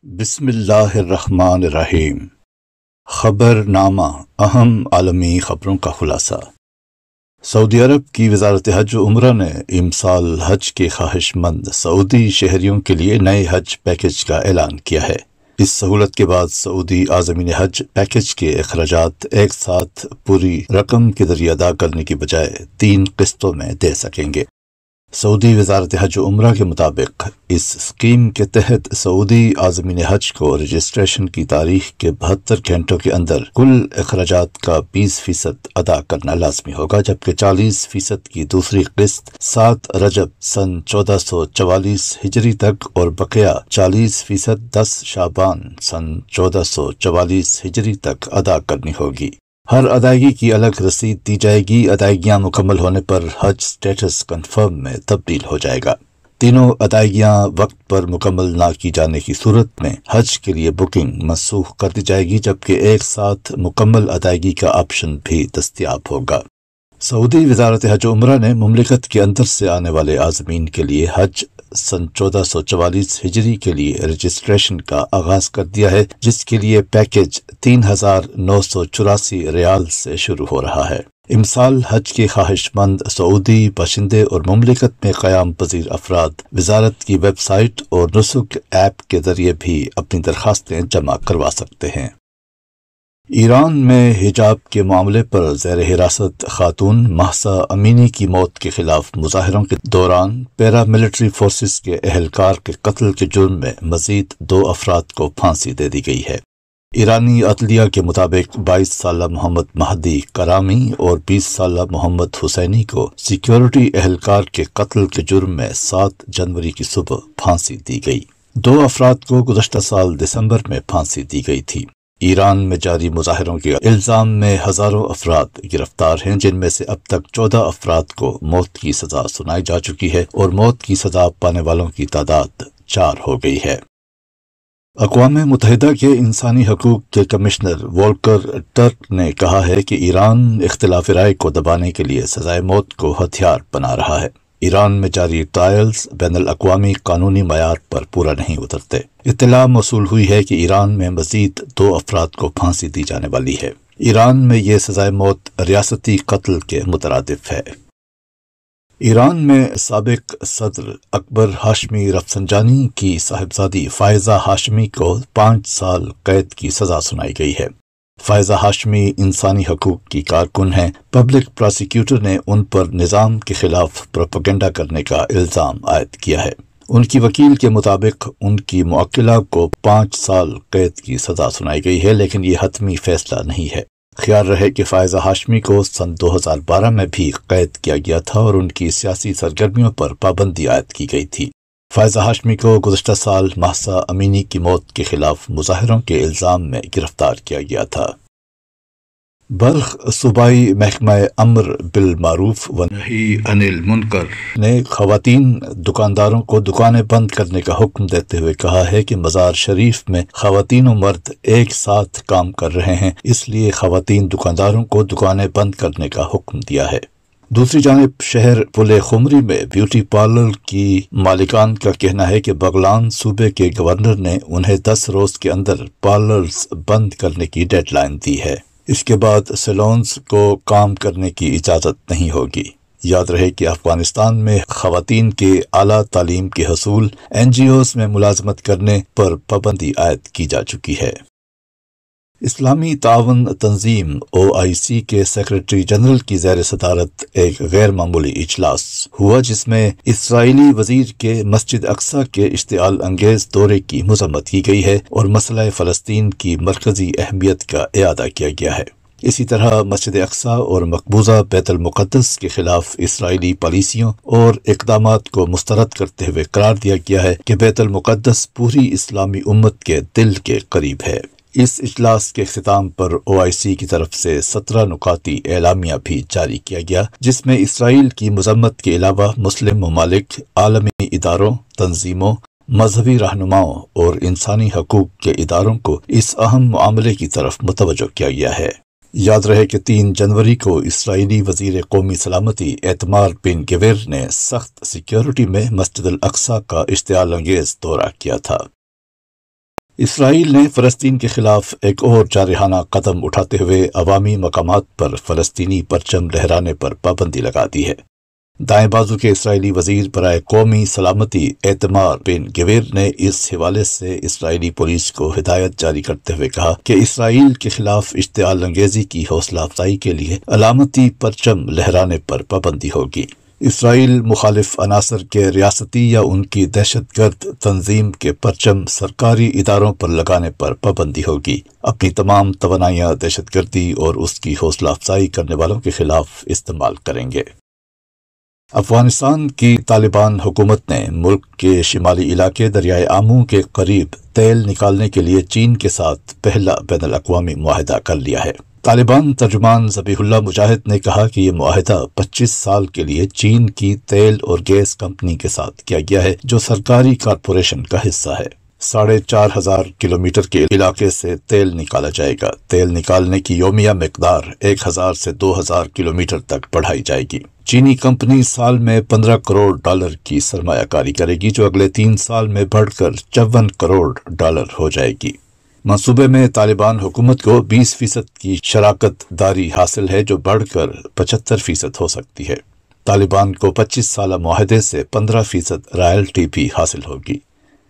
بسم اللہ الرحمن الرحیم۔ خبر نامہ، اہم عالمی خبروں کا خلاصہ۔ سعودی عرب کی وزارت حج و عمرہ نے امسال حج کے خواہش مند سعودی شہریوں کے لیے نئے حج پیکج کا اعلان کیا ہے۔ اس سہولت کے بعد سعودی عازمین حج پیکج کے اخراجات ایک ساتھ پوری رقم کے ذریعے ادا کرنے کی بجائے 3 قسطوں میں دے سکیں گے۔ سعودی وزارت حج و عمرہ کے مطابق اس اسکیم کے تحت سعودی عازمین حج کو رجسٹریشن کی تاریخ کے 72 گھنٹوں کے اندر کل اخراجات کا 20% ادا کرنا لازمی ہوگا، جبکہ 40% کی دوسری قسط 7 رجب سن 1444 ہجری تک اور بقیہ 40% 10 شعبان سن 1444 ہجری تک ادا کرنی ہوگی۔ ہر ادائیگی کی الگ رسید دی جائے گی۔ ادائیگیاں مکمل ہونے پر حج سٹیٹس کنفرم میں تبدیل ہو جائے گا۔ تینوں ادائیگیاں وقت پر مکمل نہ کی جانے کی صورت میں حج کے لیے بکنگ منسوخ کر دی جائے گی، جبکہ ایک ساتھ مکمل ادائیگی کا آپشن بھی دستیاب ہوگا۔ سعودی وزارت حج و عمرہ نے مملکت کے اندر سے آنے والے عازمین کے لیے حج سن 1444 ہجری کے لیے رجسٹریشن کا آغاز کر دیا ہے، جس کے لیے پیکج 3984 ریال سے شروع ہو رہا ہے۔ امسال حج کے خواہش مند سعودی باشندے اور مملکت میں قیام پذیر افراد وزارت کی ویب سائٹ اور نسک ایپ کے ذریعے بھی اپنی درخواستیں جمع کروا سکتے ہیں۔ ایران میں حجاب کے معاملے پر زیر حراست خاتون مہسا امینی کی موت کے خلاف مظاہروں کے دوران پیرا ملٹری فورسز کے اہلکار کے قتل کے جرم میں مزید 2 افراد کو پھانسی دے دی گئی ہے۔ ایرانی عدلیہ کے مطابق 22 سالہ محمد مہدی کرامی اور 20 سالہ محمد حسینی کو سیکیورٹی اہلکار کے قتل کے جرم میں 7 جنوری کی صبح پھانسی دی گئی۔ 2 افراد کو گزشتہ سال دسمبر میں پھانسی دی گئی تھی۔ ایران میں جاری مظاہروں کے الزام میں ہزاروں افراد گرفتار ہیں، جن میں سے اب تک 14 افراد کو موت کی سزا سنائی جا چکی ہے اور موت کی سزا پانے والوں کی تعداد 4 ہو گئی ہے۔ اقوام متحدہ کے انسانی حقوق کے کمشنر وولکر ٹرک نے کہا ہے کہ ایران اختلاف رائے کو دبانے کے لیے سزائے موت کو ہتھیار بنا رہا ہے۔ ایران میں جاری ٹرائلز بین الاقوامی قانونی معیار پر پورا نہیں اترتے۔ اطلاع موصول ہوئی ہے کہ ایران میں مزید 2 افراد کو پھانسی دی جانے والی ہے۔ ایران میں یہ سزائے موت ریاستی قتل کے مترادف ہے۔ ایران میں سابق صدر اکبر ہاشمی رفسنجانی کی صاحبزادی فائزہ ہاشمی کو 5 سال قید کی سزا سنائی گئی ہے۔ فائزہ ہاشمی انسانی حقوق کی کارکن ہیں۔ پبلک پراسیکیوٹر نے ان پر نظام کے خلاف پروپیگنڈا کرنے کا الزام عائد کیا ہے۔ ان کی وکیل کے مطابق ان کی موکلہ کو 5 سال قید کی سزا سنائی گئی ہے، لیکن یہ حتمی فیصلہ نہیں ہے۔ خیال رہے کہ فائزہ ہاشمی کو سن 2012 میں بھی قید کیا گیا تھا اور ان کی سیاسی سرگرمیوں پر پابندی عائد کی گئی تھی۔ فائزہ ہاشمی کو گزشتہ سال مہسا امینی کی موت کے خلاف مظاہروں کے الزام میں گرفتار کیا گیا تھا۔ بلخ صوبائی محکمہ امر بالمعروف و نہی عن المنکر نے خواتین دکانداروں کو دکانیں بند کرنے کا حکم دیتے ہوئے کہا ہے کہ مزار شریف میں خواتین و مرد ایک ساتھ کام کر رہے ہیں، اس لیے خواتین دکانداروں کو دکانیں بند کرنے کا حکم دیا ہے۔ دوسری جانب شہر پل خمری میں بیوٹی پارلر کی مالکان کا کہنا ہے کہ بغلان صوبے کے گورنر نے انہیں 10 روز کے اندر پارلرز بند کرنے کی ڈیڈ لائن دی ہے۔ اس کے بعد سیلونز کو کام کرنے کی اجازت نہیں ہوگی۔ یاد رہے کہ افغانستان میں خواتین کے اعلیٰ تعلیم کے حصول NGOs میں ملازمت کرنے پر پابندی عائد کی جا چکی ہے۔ اسلامی تعاون تنظیم OIC کے سیکرٹری جنرل کی زیر صدارت ایک غیر معمولی اجلاس ہوا، جس میں اسرائیلی وزیر کے مسجد اقصی کے اشتعال انگیز دورے کی مذمت کی گئی ہے اور مسئلہ فلسطین کی مرکزی اہمیت کا اعادہ کیا گیا ہے۔ اسی طرح مسجد اقصی اور مقبوضہ بیت المقدس کے خلاف اسرائیلی پالیسیوں اور اقدامات کو مسترد کرتے ہوئے قرار دیا گیا ہے کہ بیت المقدس پوری اسلامی امت کے دل کے قریب ہے۔ اس اجلاس کے اختتام پر OIC کی طرف سے 17 نکاتی اعلامیہ بھی جاری کیا گیا، جس میں اسرائیل کی مذمت کے علاوہ مسلم ممالک، عالمی اداروں، تنظیموں، مذہبی رہنماؤں اور انسانی حقوق کے اداروں کو اس اہم معاملے کی طرف متوجہ کیا گیا ہے۔ یاد رہے کہ 3 جنوری کو اسرائیلی وزیر قومی سلامتی ایتمار بن گویر نے سخت سیکیورٹی میں مسجد الاقصی کا اشتعال انگیز دورہ کیا تھا۔ اسرائیل نے فلسطین کے خلاف ایک اور جارحانہ قدم اٹھاتے ہوئے عوامی مقامات پر فلسطینی پرچم لہرانے پر پابندی لگا دی ہے۔ دائیں بازو کے اسرائیلی وزیر برائے قومی سلامتی ایتمار بن گویر نے اس حوالے سے اسرائیلی پولیس کو ہدایت جاری کرتے ہوئے کہا کہ اسرائیل کے خلاف اشتعال انگیزی کی حوصلہ افزائی کے لیے علامتی پرچم لہرانے پر پابندی ہوگی۔ اسرائیل مخالف عناصر کے ریاستی یا ان کی دہشت گرد تنظیم کے پرچم سرکاری اداروں پر لگانے پر پابندی ہوگی۔ اپنی تمام توانائیاں دہشت گردی اور اس کی حوصلہ افزائی کرنے والوں کے خلاف استعمال کریں گے۔ افغانستان کی طالبان حکومت نے ملک کے شمالی علاقے دریائے آمو کے قریب تیل نکالنے کے لیے چین کے ساتھ پہلا بین الاقوامی معاہدہ کر لیا ہے۔ طالبان ترجمان ذبیح اللہ مجاہد نے کہا کہ یہ معاہدہ 25 سال کے لیے چین کی تیل اور گیس کمپنی کے ساتھ کیا گیا ہے، جو سرکاری کارپوریشن کا حصہ ہے۔ 4,500 کلومیٹر کے علاقے سے تیل نکالا جائے گا۔ تیل نکالنے کی یومیہ مقدار 1,000 سے 2,000 کلومیٹر تک بڑھائی جائے گی۔ چینی کمپنی سال میں $15 کروڑ کی سرمایہ کاری کرے گی، جو اگلے 3 سال میں بڑھ کر $54 کروڑ ہو جائے گی۔ منصوبے میں طالبان حکومت کو 20% کی شراکت داری حاصل ہے، جو بڑھ کر 75% ہو سکتی ہے۔ طالبان کو 25 سالہ معاہدے سے 15% رائلٹی بھی حاصل ہوگی۔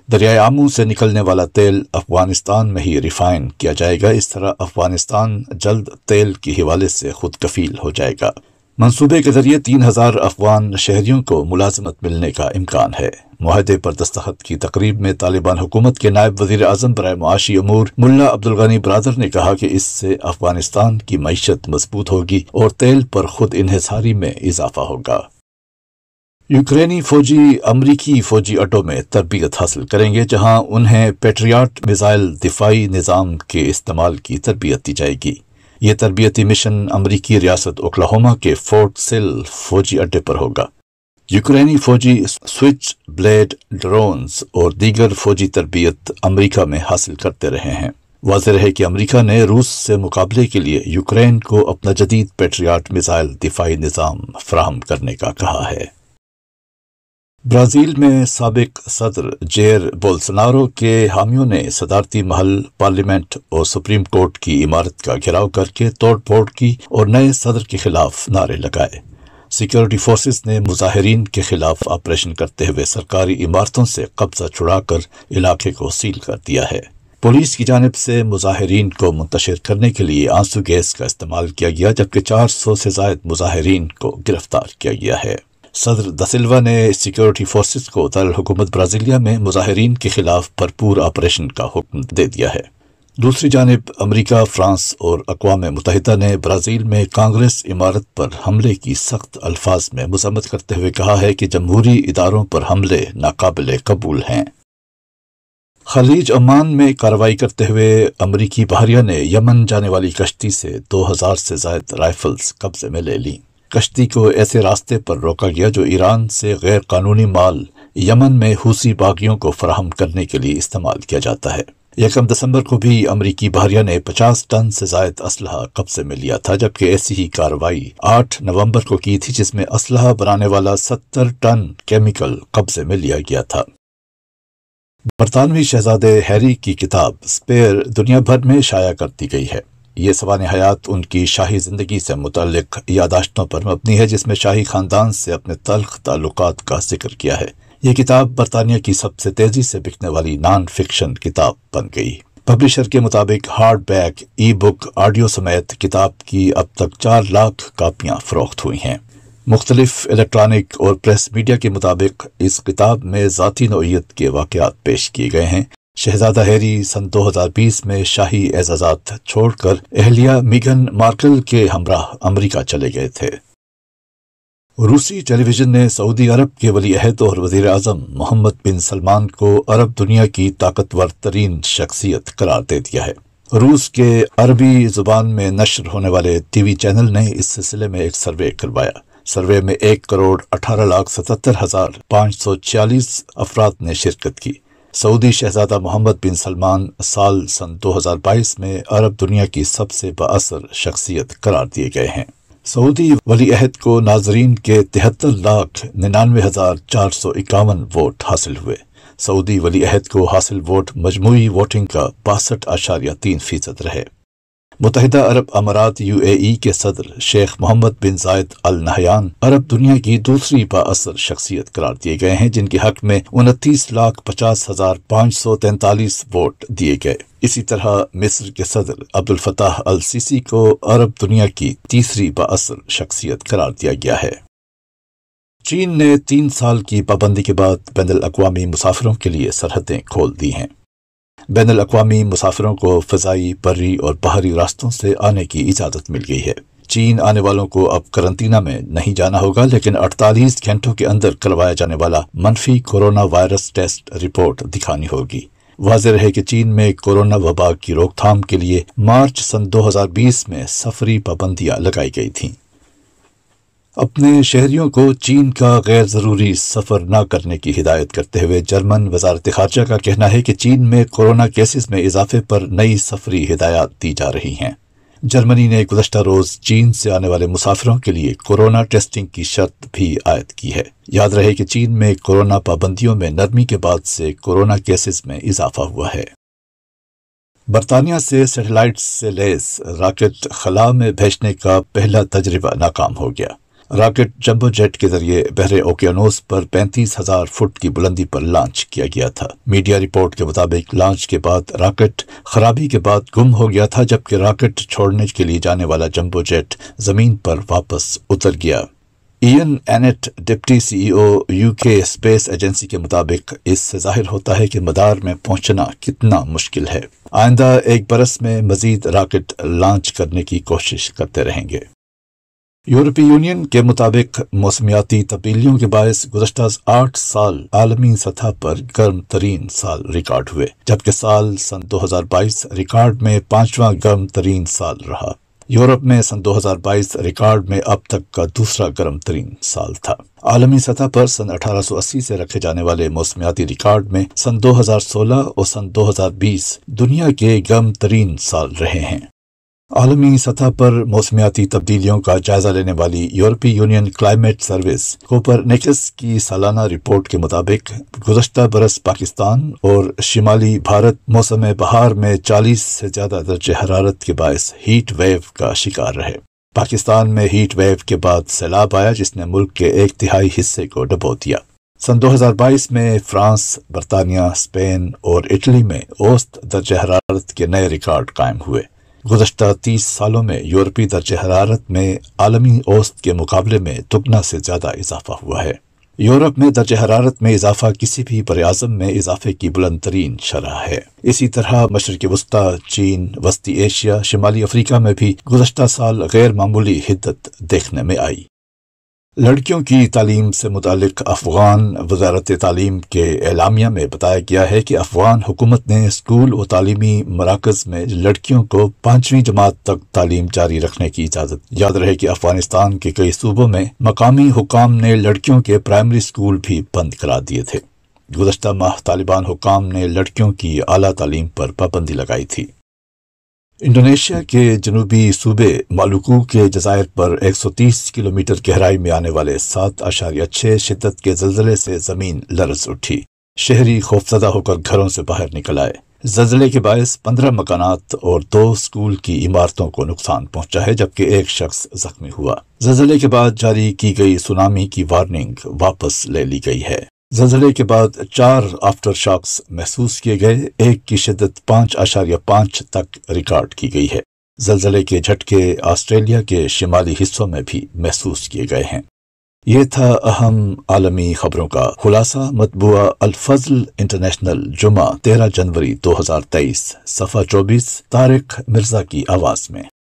دریائے آمو سے نکلنے والا تیل افغانستان میں ہی ریفائن کیا جائے گا۔ اس طرح افغانستان جلد تیل کے حوالے سے خود کفیل ہو جائے گا۔ منصوبے کے ذریعے 3,000 افغان شہریوں کو ملازمت ملنے کا امکان ہے۔ معاہدے پر دستخط کی تقریب میں طالبان حکومت کے نائب وزیر اعظم برائے معاشی امور ملا عبدالغنی برادر نے کہا کہ اس سے افغانستان کی معیشت مضبوط ہوگی اور تیل پر خود انحصاری میں اضافہ ہوگا۔ یوکرینی فوجی امریکی فوجی اڈوں میں تربیت حاصل کریں گے، جہاں انہیں پیٹریاٹ میزائل دفاعی نظام کے استعمال کی تربیت دی جائے گی۔ یہ تربیتی مشن امریکی ریاست اوکلاہوما کے فورٹ سل فوجی اڈے پر ہوگا۔ یوکرینی فوجی سوئچ بلیڈ ڈرونز اور دیگر فوجی تربیت امریکہ میں حاصل کرتے رہے ہیں۔ واضح ہے کہ امریکہ نے روس سے مقابلے کے لیے یوکرین کو اپنا جدید پیٹریاٹ میزائل دفاعی نظام فراہم کرنے کا کہا ہے۔ برازیل میں سابق صدر جیر بولسونارو کے حامیوں نے صدارتی محل، پارلیمنٹ اور سپریم کورٹ کی عمارت کا گھیراؤ کر کے توڑ پھوڑ کی اور نئے صدر کے خلاف نعرے لگائے۔ سیکیورٹی فورسز نے مظاہرین کے خلاف آپریشن کرتے ہوئے سرکاری عمارتوں سے قبضہ چھڑا کر علاقے کو سیل کر دیا ہے۔ پولیس کی جانب سے مظاہرین کو منتشر کرنے کے لیے آنسو گیس کا استعمال کیا گیا، جبکہ 400 سے زائد مظاہرین کو گرفتار کیا گیا ہے۔ صدر دا سلوا نے سیکیورٹی فورسز کو دارالحکومت برازیلیا میں مظاہرین کے خلاف بھرپور آپریشن کا حکم دے دیا ہے۔ دوسری جانب امریکہ، فرانس اور اقوام متحدہ نے برازیل میں کانگریس عمارت پر حملے کی سخت الفاظ میں مذمت کرتے ہوئے کہا ہے کہ جمہوری اداروں پر حملے ناقابل قبول ہیں۔ خلیج عمان میں کارروائی کرتے ہوئے امریکی بحریہ نے یمن جانے والی کشتی سے 2,000 سے زائد رائفلز قبضے میں لے لیں۔ کشتی کو ایسے راستے پر روکا گیا جو ایران سے غیر قانونی مال یمن میں حوثی باغیوں کو فراہم کرنے کے لیے استعمال کیا جاتا ہے۔ 1 دسمبر کو بھی امریکی بحریہ نے 50 ٹن سے زائد اسلحہ قبضے میں لیا تھا، جبکہ ایسی ہی کارروائی 8 نومبر کو کی تھی، جس میں اسلحہ بنانے والا 70 ٹن کیمیکل قبضے میں لیا گیا تھا۔ برطانوی شہزادے ہیری کی کتاب اسپیئر دنیا بھر میں شائع کر دی گئی ہے۔ یہ سوانح حیات ان کی شاہی زندگی سے متعلق یادداشتوں پر مبنی ہے، جس میں شاہی خاندان سے اپنے تلخ تعلقات کا ذکر کیا ہے۔ یہ کتاب برطانیہ کی سب سے تیزی سے بکنے والی نان فکشن کتاب بن گئی۔ پبلشر کے مطابق ہارڈ بیک، ای بک، آڈیو سمیت کتاب کی اب تک 4 لاکھ کاپیاں فروخت ہوئی ہیں۔ مختلف الیکٹرانک اور پریس میڈیا کے مطابق اس کتاب میں ذاتی نوعیت کے واقعات پیش کیے گئے ہیں۔ شہزادہ ہیری سن 2020 میں شاہی اعزازات چھوڑ کر اہلیہ میگن مارکل کے ہمراہ امریکہ چلے گئے تھے۔ روسی ٹیلی ویژن نے سعودی عرب کے ولی عہد اور وزیر اعظم محمد بن سلمان کو عرب دنیا کی طاقتور ترین شخصیت قرار دے دیا ہے۔ روس کے عربی زبان میں نشر ہونے والے ٹی وی چینل نے اس سلسلے میں ایک سروے کروایا۔ سروے میں 1,18,77,546 افراد نے شرکت کی۔ سعودی شہزادہ محمد بن سلمان سن 2022 میں عرب دنیا کی سب سے بااثر شخصیت قرار دیے گئے ہیں۔ سعودی ولی عہد کو ناظرین کے 73,99,451 ووٹ حاصل ہوئے۔ سعودی ولی عہد کو حاصل ووٹ مجموعی ووٹنگ کا 62.3% رہے۔ متحدہ عرب امارات UAE کے صدر شیخ محمد بن زائد ال نہیان عرب دنیا کی دوسری بااثر شخصیت قرار دیے گئے ہیں، جن کے حق میں 29,50,543 ووٹ دیے گئے۔ اسی طرح مصر کے صدر عبدالفتاح السیسی کو عرب دنیا کی تیسری بااثر شخصیت قرار دیا گیا ہے۔ چین نے 3 سال کی پابندی کے بعد بین الاقوامی مسافروں کے لیے سرحدیں کھول دی ہیں۔ بین الاقوامی مسافروں کو فضائی، بری اور بحری راستوں سے آنے کی اجازت مل گئی ہے۔ چین آنے والوں کو اب قرنطینہ میں نہیں جانا ہوگا، لیکن 48 گھنٹوں کے اندر کروایا جانے والا منفی کورونا وائرس ٹیسٹ رپورٹ دکھانی ہوگی۔ واضح رہے کہ چین میں کورونا وبا کی روک تھام کے لیے مارچ سن 2020 میں سفری پابندیاں لگائی گئی تھیں۔ اپنے شہریوں کو چین کا غیر ضروری سفر نہ کرنے کی ہدایت کرتے ہوئے جرمن وزارت خارجہ کا کہنا ہے کہ چین میں کورونا کیسز میں اضافے پر نئی سفری ہدایات دی جا رہی ہیں۔ جرمنی نے گزشتہ روز چین سے آنے والے مسافروں کے لیے کورونا ٹیسٹنگ کی شرط بھی عائد کی ہے۔ یاد رہے کہ چین میں کورونا پابندیوں میں نرمی کے بعد سے کورونا کیسز میں اضافہ ہوا ہے۔ برطانیہ سے سیٹلائٹ سے لیس راکٹ خلا میں بھیجنے کا پہلا تجربہ ناکام ہو گیا۔ راکٹ جمبو جیٹ کے ذریعے بحر اوقیانوس پر 35,000 فٹ کی بلندی پر لانچ کیا گیا تھا۔ میڈیا رپورٹ کے مطابق لانچ کے بعد راکٹ خرابی کے بعد گم ہو گیا تھا، جبکہ راکٹ چھوڑنے کے لیے جانے والا جمبو جیٹ زمین پر واپس اتر گیا۔ ایئن اینٹ deputy CEO UK space agency کے مطابق اس سے ظاہر ہوتا ہے کہ مدار میں پہنچنا کتنا مشکل ہے۔ آئندہ 1 برس میں مزید راکٹ لانچ کرنے کی کوشش کرتے رہیں گے۔ یورپی یونین کے مطابق موسمیاتی تبدیلیوں کے باعث گزشتہ 8 سال عالمی سطح پر گرم ترین سال ریکارڈ ہوئے، جبکہ سال سن 2022 ریکارڈ میں 5واں گرم ترین سال رہا۔ یورپ میں سن 2022 ریکارڈ میں اب تک کا دوسرا گرم ترین سال تھا۔ عالمی سطح پر سن 1880 سے رکھے جانے والے موسمیاتی ریکارڈ میں سن 2016 اور سن 2020 دنیا کے گرم ترین سال رہے ہیں۔ عالمی سطح پر موسمیاتی تبدیلیوں کا جائزہ لینے والی یورپی یونین کلائمیٹ سروس کوپرنیکس کی سالانہ رپورٹ کے مطابق گزشتہ برس پاکستان اور شمالی بھارت موسم بہار میں 40 سے زیادہ درجہ حرارت کے باعث ہیٹ ویو کا شکار رہے۔ پاکستان میں ہیٹ ویو کے بعد سیلاب آیا، جس نے ملک کے 1/3 حصے کو ڈبو دیا۔ سن 2022 میں فرانس، برطانیہ، اسپین اور اٹلی میں اوسط درجہ حرارت کے نئے ریکارڈ قائم ہوئے۔ گزشتہ 30 سالوں میں یورپی درجہ حرارت میں عالمی اوسط کے مقابلے میں دگنا سے زیادہ اضافہ ہوا ہے۔ یورپ میں درجہ حرارت میں اضافہ کسی بھی براعظم میں اضافے کی بلند ترین شرح ہے۔ اسی طرح مشرق وسطی، چین، وسطی ایشیا، شمالی افریقہ میں بھی گزشتہ سال غیر معمولی حدت دیکھنے میں آئی۔ لڑکیوں کی تعلیم سے متعلق افغان وزارت تعلیم کے اعلامیہ میں بتایا گیا ہے کہ افغان حکومت نے اسکول و تعلیمی مراکز میں لڑکیوں کو 5ویں جماعت تک تعلیم جاری رکھنے کی اجازت۔ یاد رہے کہ افغانستان کے کئی صوبوں میں مقامی حکام نے لڑکیوں کے پرائمری اسکول بھی بند کرا دیے تھے۔ گزشتہ ماہ طالبان حکام نے لڑکیوں کی اعلیٰ تعلیم پر پابندی لگائی تھی۔ انڈونیشیا کے جنوبی صوبے مالوکو کے جزائر پر 130 کلومیٹر گہرائی میں آنے والے 7.6 شدت کے زلزلے سے زمین لرز اٹھی۔ شہری خوفزدہ ہو کر گھروں سے باہر نکل آئے۔ زلزلے کے باعث 15 مکانات اور 2 اسکول کی عمارتوں کو نقصان پہنچا ہے، جبکہ 1 شخص زخمی ہوا۔ زلزلے کے بعد جاری کی گئی سونامی کی وارننگ واپس لے لی گئی ہے۔ زلزلے کے بعد 4 آفٹر شاکس محسوس کیے گئے، 1 کی شدت 5.5 تک ریکارڈ کی گئی ہے۔ زلزلے کے جھٹکے آسٹریلیا کے شمالی حصوں میں بھی محسوس کیے گئے ہیں۔ یہ تھا اہم عالمی خبروں کا خلاصہ۔ مطبوعہ الفضل انٹرنیشنل، جمعہ 13 جنوری 2023، صفحہ 24، طارق مرزا کی آواز میں۔